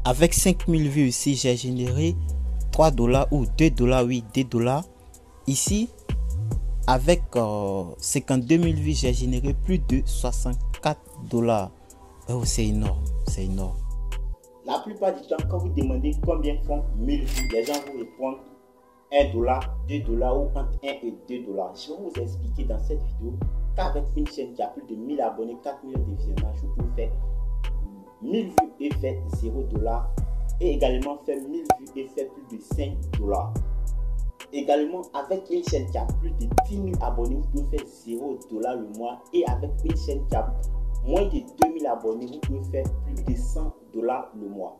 avec 5000 vues ici, j'ai généré 3 dollars ou 2 dollars, oui, 2 dollars. Ici, avec 52 000 vues, j'ai généré plus de 64 dollars. Oh, c'est énorme, c'est énorme. La plupart du temps, quand vous demandez combien font 1000 vues, les gens vous répondent 1 dollar, 2 dollars ou entre 1 et 2 dollars. Je vais vous expliquer dans cette vidéo qu'avec une chaîne qui a plus de 1000 abonnés, 4 millions de visionnages, vous pouvez faire 1000 vues et faire 0 dollars. Et également faire 1000 vues et faire plus de 5 dollars. Également, avec une chaîne qui a plus de 10 000 abonnés, vous pouvez faire 0 dollars le mois. Et avec une chaîne qui a moins de 2000 abonnés, vous pouvez faire plus de 100 dollars le mois.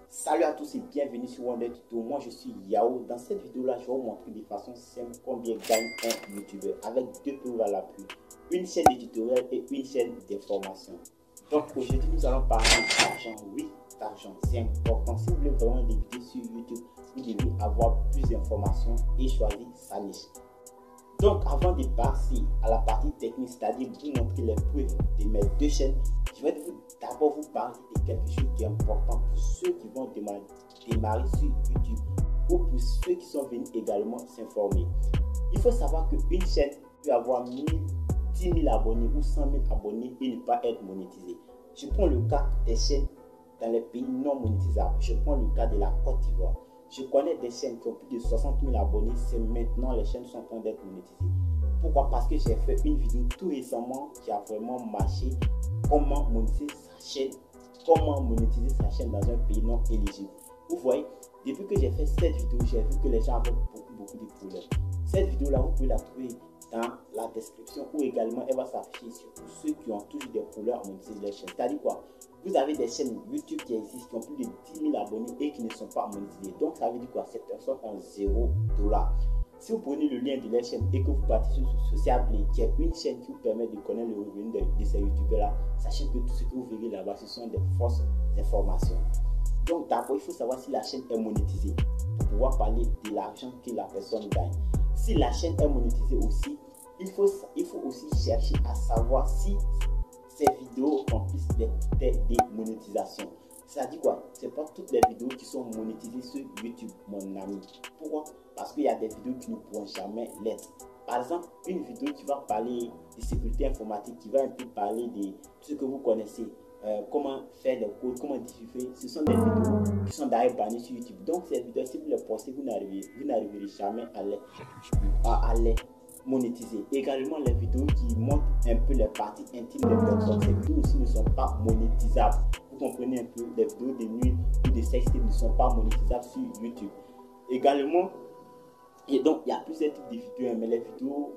Salut à tous et bienvenue sur Wonder Tuto. Moi je suis Yao. Dans cette vidéo là, je vais vous montrer de façon simple combien gagne un youtubeur avec deux preuves à l'appui. Une chaîne de tutoriel et une chaîne d'information. Donc aujourd'hui nous allons parler d'argent. Oui, d'argent, c'est important. Si vous voulez vraiment débuter sur YouTube, vous devez avoir plus d'informations et choisir sa niche. Donc avant de passer à la partie technique, c'est-à-dire vous montrer les preuves de mes deux chaînes, je vais d'abord vous parler de quelque chose qui est important pour ceux qui vont démarrer sur YouTube ou pour ceux qui sont venus également s'informer. Il faut savoir qu'une chaîne peut avoir 1000, 10 000 abonnés ou 100 000 abonnés et ne pas être monétisée. Je prends le cas des chaînes dans les pays non monétisables. Je prends le cas de la Côte d'Ivoire. Je connais des chaînes qui ont plus de 60 000 abonnés. C'est maintenant les chaînes sont en train d'être monétisées. Pourquoi? Parce que j'ai fait une vidéo tout récemment qui a vraiment marché. Comment monétiser sa chaîne dans un pays non éligible. Vous voyez, depuis que j'ai fait cette vidéo, j'ai vu que les gens avaient beaucoup de problèmes. Cette vidéo là, vous pouvez la trouver dans la description ou également elle va s'afficher sur ceux qui ont toujours des problèmes à monétiser les chaînes. C'est-à-dire quoi? Vous avez des chaînes YouTube qui existent, qui ont plus de 10 000 abonnés et qui ne sont pas monétisées. Donc ça veut dire quoi? Ces personnes ont 0 $. Si vous prenez le lien de la chaîne et que vous partez sur Social Play, qui est une chaîne qui vous permet de connaître le revenu de ces youtubeurs là, sachez que tout ce que vous verrez là-bas, ce sont des fausses informations. Donc d'abord, il faut savoir si la chaîne est monétisée pour pouvoir parler de l'argent que la personne gagne. Si la chaîne est monétisée aussi, il faut aussi chercher à savoir si ces vidéos remplissent des monétisations. Ça dit quoi? C'est pas toutes les vidéos qui sont monétisées sur YouTube, mon ami. Pourquoi? Parce qu'il y a des vidéos qui ne pourront jamais l'être. Par exemple, une vidéo qui va parler de sécurité informatique, qui va un peu parler de ce que vous connaissez, comment faire des codes, comment déchiffrer. Ce sont des vidéos qui sont d'ailleurs bannies sur YouTube. Donc ces vidéos, si vous les postez, vous n'arriverez jamais à les monétiser. Également les vidéos qui montrent un peu les parties intimes des personnes, ces vidéos aussi ne sont pas monétisables. Vous comprenez un peu, les vidéos de nuit ou de sextape ne sont pas monétisables sur YouTube. Également, et donc il y a plusieurs types de vidéos, mais les vidéos,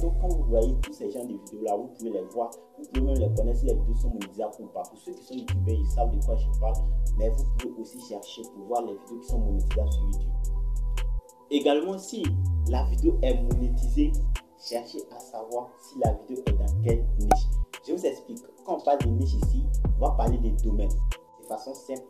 donc quand vous voyez tous ces genres de vidéos là, vous pouvez les voir, vous pouvez même les connaître si les vidéos sont monétisables ou pas. Pour ceux qui sont youtubeurs, ils savent de quoi je parle, mais vous pouvez aussi chercher pour voir les vidéos qui sont monétisables sur YouTube. Également, si la vidéo est monétisée, cherchez à savoir si la vidéo est dans quelle niche. Je vous explique. Quand on parle de niche ici, on va parler des domaines. De façon simple,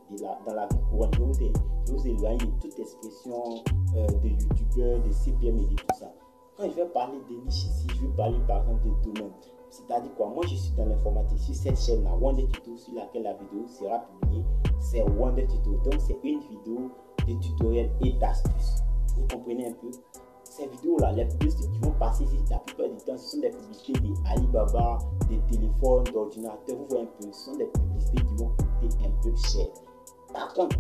dans la vie courante, je vous éloigner de toute expression de youtubeurs, de CPM et de tout ça. Quand je vais parler de niche ici, je vais parler par exemple de domaines. C'est-à-dire quoi? Moi, je suis dans l'informatique sur cette chaîne-là, Wonder Tuto, sur laquelle la vidéo sera publiée. C'est Wonder Tuto. Donc, c'est une vidéo de tutoriel et d'astuces. Vous comprenez un peu? Ces vidéos-là, les publicités qui vont passer ici, la plupart du temps, ce sont des publicités d'Alibaba, des téléphones, d'ordinateurs. Vous voyez un peu, ce sont des publicités qui vont coûter un peu cher. Par contre,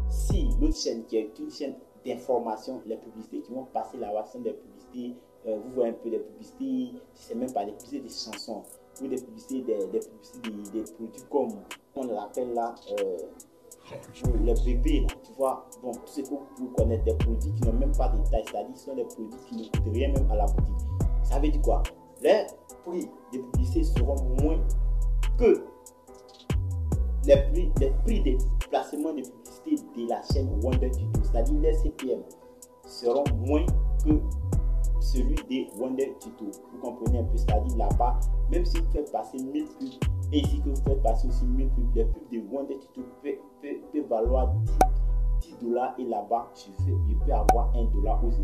si l'autre chaîne qui est une chaîne d'information, les publicités qui vont passer là-bas sont des publicités, vous voyez un peu des publicités, c'est même pas des publicités de chansons, ou des publicités, des produits comme on l'appelle là, les bébés, là, tu vois, bon, tout ce que vous pouvez connaître, des produits qui n'ont même pas de taille, c'est-à-dire ce sont des produits qui ne coûtent rien même à la boutique. Ça veut dire quoi? Les prix des publicités seront moins que les prix des placements de publicité de la chaîne Wonder Tuto, c'est-à-dire les CPM seront moins que celui des Wonder Tuto. Vous comprenez un peu, c'est-à-dire là-bas, même si vous faites passer 1000 pubs, et ici que vous faites passer aussi 1000 pubs, les pubs de Wonder Tuto peut valoir 10 $, et là-bas, je peux avoir 1 $ ou 0,16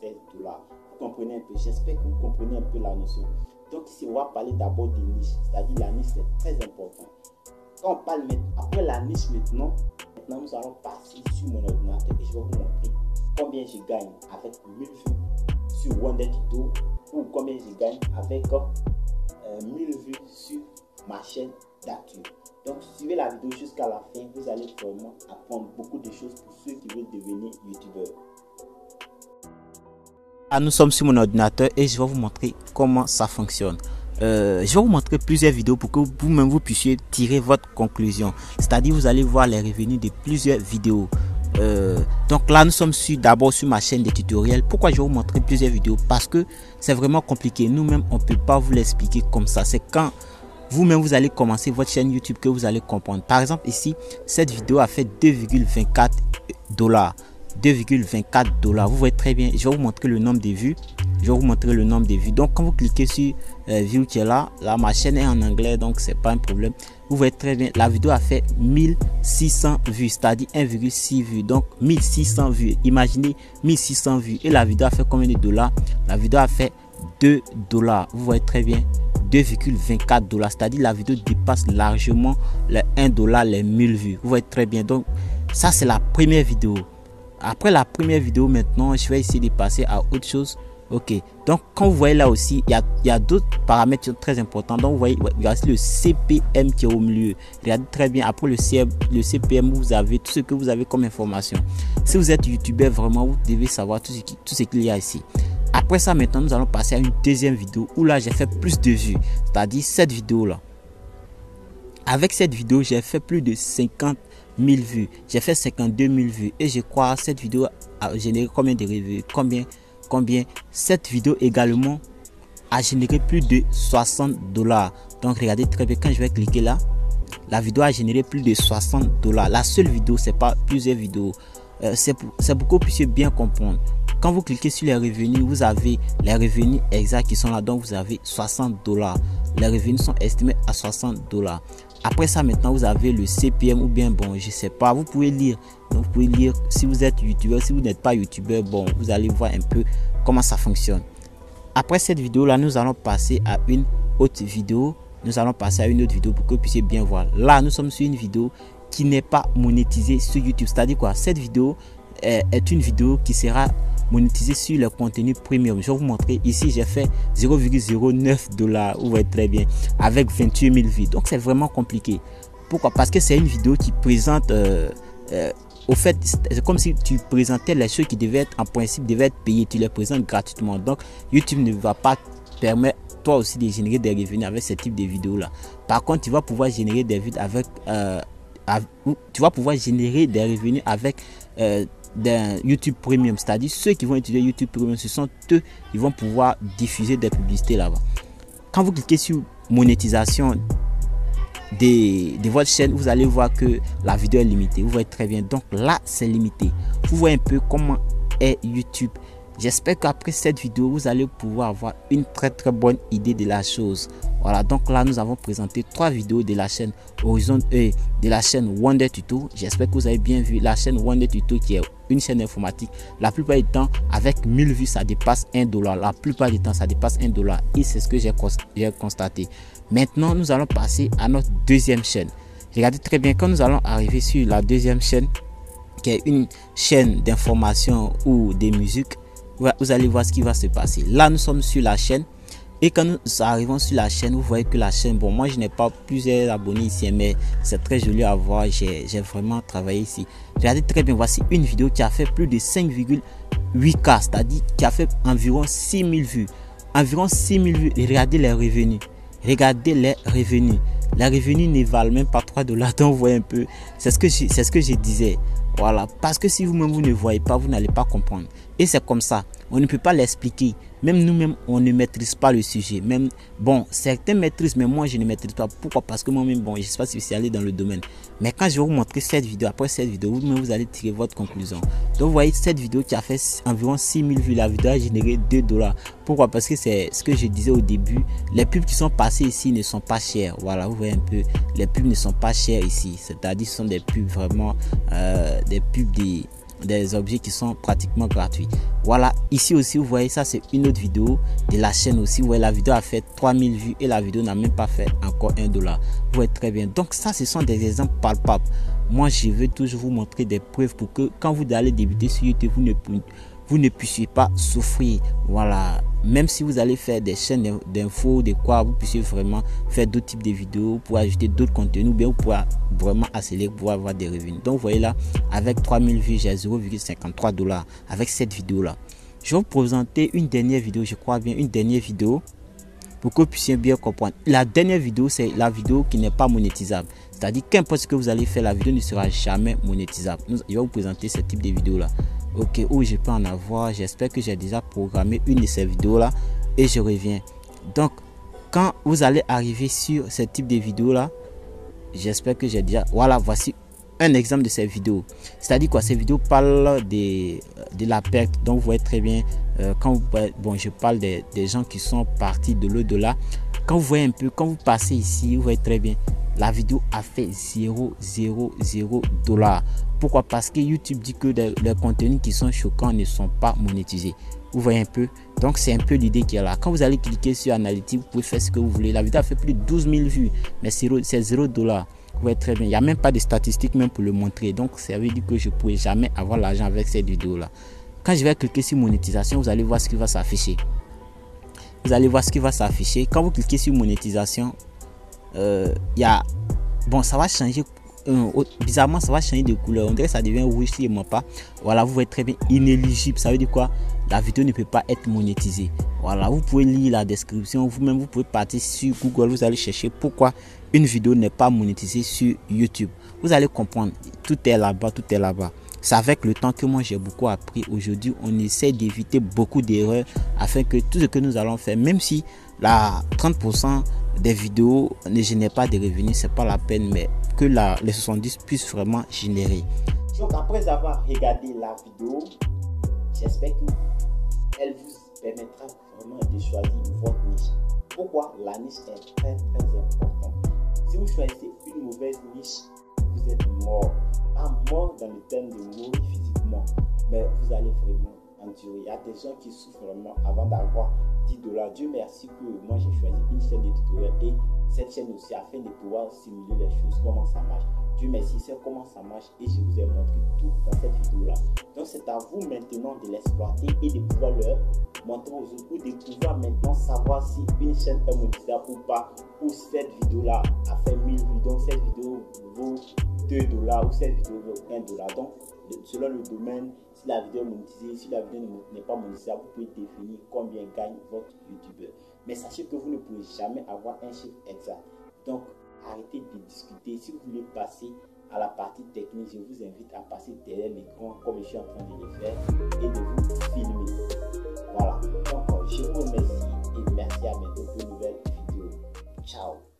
$. Vous comprenez un peu, j'espère que vous comprenez un peu la notion. Donc ici, on va parler d'abord des niches, c'est-à-dire la niche c'est très important. Quand on parle après la niche maintenant, maintenant, nous allons passer sur mon ordinateur et je vais vous montrer combien je gagne avec 1000 vues sur Wonder Tuto ou combien je gagne avec 1000 vues sur ma chaîne d'actu. Donc suivez la vidéo jusqu'à la fin, vous allez vraiment apprendre beaucoup de choses pour ceux qui veulent devenir youtubeurs. Nous sommes sur mon ordinateur et je vais vous montrer comment ça fonctionne. Je vais vous montrer plusieurs vidéos pour que vous-même vous puissiez tirer votre conclusion. C'est-à-dire vous allez voir les revenus de plusieurs vidéos. Donc là nous sommes d'abord sur ma chaîne de tutoriels. Pourquoi je vais vous montrer plusieurs vidéos? Parce que c'est vraiment compliqué. Nous-mêmes on ne peut pas vous l'expliquer comme ça. C'est quand vous-même vous allez commencer votre chaîne YouTube que vous allez comprendre. Par exemple ici, cette vidéo a fait 2,24 $. 2,24 $. Vous voyez très bien. Je vais vous montrer le nombre de vues. Je vais vous montrer le nombre de vues. Donc quand vous cliquez sur view qui est là, ma chaîne est en anglais, donc c'est pas un problème. Vous voyez très bien, la vidéo a fait 1600 vues, c'est-à-dire 1,6 vues. Donc 1600 vues. Imaginez 1600 vues. Et la vidéo a fait combien de dollars? La vidéo a fait 2 $. Vous voyez très bien. 2,24 $, c'est-à-dire la vidéo dépasse largement les 1 $, les 1000 vues. Vous voyez très bien. Donc ça c'est la première vidéo. Après la première vidéo, maintenant je vais essayer de passer à autre chose. Ok, donc quand vous voyez là aussi, il y a d'autres paramètres très importants. Donc vous voyez, il y a aussi le CPM qui est au milieu. Regardez très bien, après le CPM, vous avez tout ce que vous avez comme information. Si vous êtes youtubeur, vraiment vous devez savoir tout ce qu'il y a ici. Après ça, maintenant nous allons passer à une deuxième vidéo où là j'ai fait plus de vues, c'est-à-dire cette vidéo là. Avec cette vidéo j'ai fait plus de 50 000 vues, j'ai fait 52 000 vues et je crois cette vidéo a généré combien de revenus, combien cette vidéo également a généré plus de 60 $. Donc regardez très bien, quand je vais cliquer là, la vidéo a généré plus de 60 $. La seule vidéo, c'est pas plusieurs vidéos. C'est pour que vous puissiez bien comprendre. Quand vous cliquez sur les revenus, vous avez les revenus exacts qui sont là. Donc vous avez 60 $. Les revenus sont estimés à 60 $. Après ça, maintenant vous avez le CPM ou bien bon, je sais pas, vous pouvez lire. Donc vous pouvez lire si vous êtes youtubeur, si vous n'êtes pas youtubeur, bon, vous allez voir un peu comment ça fonctionne. Après cette vidéo là, nous allons passer à une autre vidéo. Nous allons passer à une autre vidéo pour que vous puissiez bien voir. Là, nous sommes sur une vidéo qui n'est pas monétisée sur YouTube. C'est-à-dire quoi? Cette vidéo est une vidéo qui sera monétisée sur le contenu premium. Je vais vous montrer ici, j'ai fait 0,09 $. Vous voyez très bien, avec 28 000 vues. Donc c'est vraiment compliqué. Pourquoi? Parce que c'est une vidéo qui présente au fait, c'est comme si tu présentais les choses qui devaient être en principe devaient être payées, tu les présentes gratuitement. Donc YouTube ne va pas permettre toi aussi de générer des revenus avec ce type de vidéos là. Par contre, tu vas pouvoir générer des vues avec tu vas pouvoir générer des revenus avec d'un YouTube Premium, c'est-à-dire ceux qui vont utiliser YouTube Premium, ce sont eux qui vont pouvoir diffuser des publicités là-bas. Quand vous cliquez sur monétisation de votre chaîne, vous allez voir que la vidéo est limitée. Vous voyez très bien, donc là c'est limité. Vous voyez un peu comment est YouTube. J'espère qu'après cette vidéo vous allez pouvoir avoir une très bonne idée de la chose. Voilà, donc là nous avons présenté 3 vidéos de la chaîne Horizon de la chaîne Wonder Tuto. J'espère que vous avez bien vu la chaîne Wonder Tuto qui est une chaîne informatique. La plupart du temps, avec 1000 vues, ça dépasse 1 $. La plupart du temps, ça dépasse 1 $. Et c'est ce que j'ai constaté. Maintenant, nous allons passer à notre deuxième chaîne. Regardez très bien, quand nous allons arriver sur la deuxième chaîne, qui est une chaîne d'information ou de musique, vous allez voir ce qui va se passer. Là, nous sommes sur la chaîne. Et quand nous arrivons sur la chaîne, vous voyez que la chaîne, bon, moi je n'ai pas plusieurs abonnés ici, mais c'est très joli à voir. J'ai vraiment travaillé ici. Regardez très bien, voici une vidéo qui a fait plus de 5,8 K, c'est-à-dire qui a fait environ 6000 vues. Environ 6000 vues. Et regardez les revenus. Regardez les revenus. Les revenus ne valent même pas 3 $. Donc vous voyez un peu, c'est ce que je disais. Voilà, parce que si vous-même vous ne voyez pas, vous n'allez pas comprendre. Et c'est comme ça, on ne peut pas l'expliquer. Même nous-mêmes, on ne maîtrise pas le sujet. Même, bon, certains maîtrisent, mais moi, je ne maîtrise pas. Pourquoi? Parce que moi-même, bon, je ne suis pas spécialisé dans le domaine. Mais quand je vais vous montrer cette vidéo, après cette vidéo, vous-même, vous allez tirer votre conclusion. Donc, vous voyez cette vidéo qui a fait environ 6000 vues. La vidéo a généré 2 $. Pourquoi? Parce que c'est ce que je disais au début. Les pubs qui sont passées ici ne sont pas chères. Voilà, vous voyez un peu. Les pubs ne sont pas chères ici. C'est-à-dire, ce sont des pubs vraiment, des pubs des objets qui sont pratiquement gratuits. Voilà, ici aussi vous voyez, ça c'est une autre vidéo de la chaîne aussi. Vous voyez, la vidéo a fait 3000 vues et la vidéo n'a même pas fait encore 1 $. Vous voyez très bien. Donc ça, ce sont des exemples palpables. moi je veux toujours vous montrer des preuves pour que quand vous allez débuter sur YouTube, vous ne puissiez pas souffrir. Voilà, même si vous allez faire des chaînes d'infos, de quoi, vous puissiez vraiment faire d'autres types de vidéos pour ajouter d'autres contenus, ou bien vous pouvez vraiment accélérer pour avoir des revenus. Donc vous voyez là, avec 3000 vues, j'ai 0,53 $. Avec cette vidéo là, je vais vous présenter une dernière vidéo, je crois bien une dernière vidéo, pour que vous puissiez bien comprendre. La dernière vidéo, c'est la vidéo qui n'est pas monétisable. C'est-à-dire qu'importe ce que vous allez faire, la vidéo ne sera jamais monétisable. Je vais vous présenter ce type de vidéo là. Ok, où je peux en avoir. J'espère que j'ai déjà programmé une de ces vidéos là et je reviens. Donc, quand vous allez arriver sur ce type de vidéo là, j'espère que j'ai déjà. Voilà, voici un exemple de ces vidéos. C'est-à-dire quoi? Ces vidéos parlent de la perte. Donc, vous voyez très bien quand je parle des gens qui sont partis de l'au-delà. Quand vous voyez un peu, quand vous passez ici, vous voyez très bien. La vidéo a fait 0,00 $. Pourquoi? Parce que YouTube dit que les contenus qui sont choquants ne sont pas monétisés. Vous voyez un peu? Donc c'est un peu l'idée qui est là. Quand vous allez cliquer sur Analytics, vous pouvez faire ce que vous voulez. La vidéo a fait plus de 12 000 vues, mais c'est 0 $. Vous voyez très bien. Il n'y a même pas de statistiques même pour le montrer. Donc ça veut dire que je ne pourrai jamais avoir l'argent avec cette vidéo là. Quand je vais cliquer sur monétisation, vous allez voir ce qui va s'afficher. Vous allez voir ce qui va s'afficher. Quand vous cliquez sur monétisation, ça va changer. Bizarrement, ça va changer de couleur. On dirait que ça devient rouge si je ne mens pas. Voilà, vous voyez très bien, inéligible. Ça veut dire quoi? La vidéo ne peut pas être monétisée. Voilà, vous pouvez lire la description. Vous-même, vous pouvez partir sur Google. Vous allez chercher pourquoi une vidéo n'est pas monétisée sur YouTube. Vous allez comprendre. Tout est là-bas, tout est là-bas. C'est avec le temps que moi j'ai beaucoup appris. Aujourd'hui, on essaie d'éviter beaucoup d'erreurs afin que tout ce que nous allons faire, même si la 30% des vidéos ne génèrent pas de revenus, c'est pas la peine, mais que les 70 puissent vraiment générer. Donc après avoir regardé la vidéo, j'espère qu'elle vous permettra vraiment de choisir votre niche. Pourquoi? La niche est très importante. Si vous choisissez une mauvaise niche, vous êtes mort. Pas mort dans le terme de mourir physiquement, mais vous allez vraiment endurer. Il y a des gens qui souffrent vraiment avant d'avoir 10 $. Dieu merci que moi j'ai choisi une chaîne de tutoriels et cette chaîne aussi afin de pouvoir simuler les choses, comment ça marche. Dieu merci, c'est comment ça marche et je vous ai montré tout dans cette vidéo là. Donc c'est à vous maintenant de l'exploiter et de pouvoir leur montrer aux autres ou de pouvoir maintenant savoir si une chaîne est monétisable ou pas, ou cette vidéo là a fait 1000 vues, donc cette vidéo vaut 2 $ ou cette vidéo vaut 1 $. Donc selon le domaine, si la vidéo est monétisée, si la vidéo n'est pas monétisable, vous pouvez définir combien gagne votre youtubeur. Mais sachez que vous ne pouvez jamais avoir un chiffre exact. Donc arrêtez de discuter. Si vous voulez passer à la partie technique, je vous invite à passer derrière l'écran comme je suis en train de le faire et de vous filmer. Voilà. Donc je vous remercie et merci à bientôt pour une nouvelle vidéo. Ciao.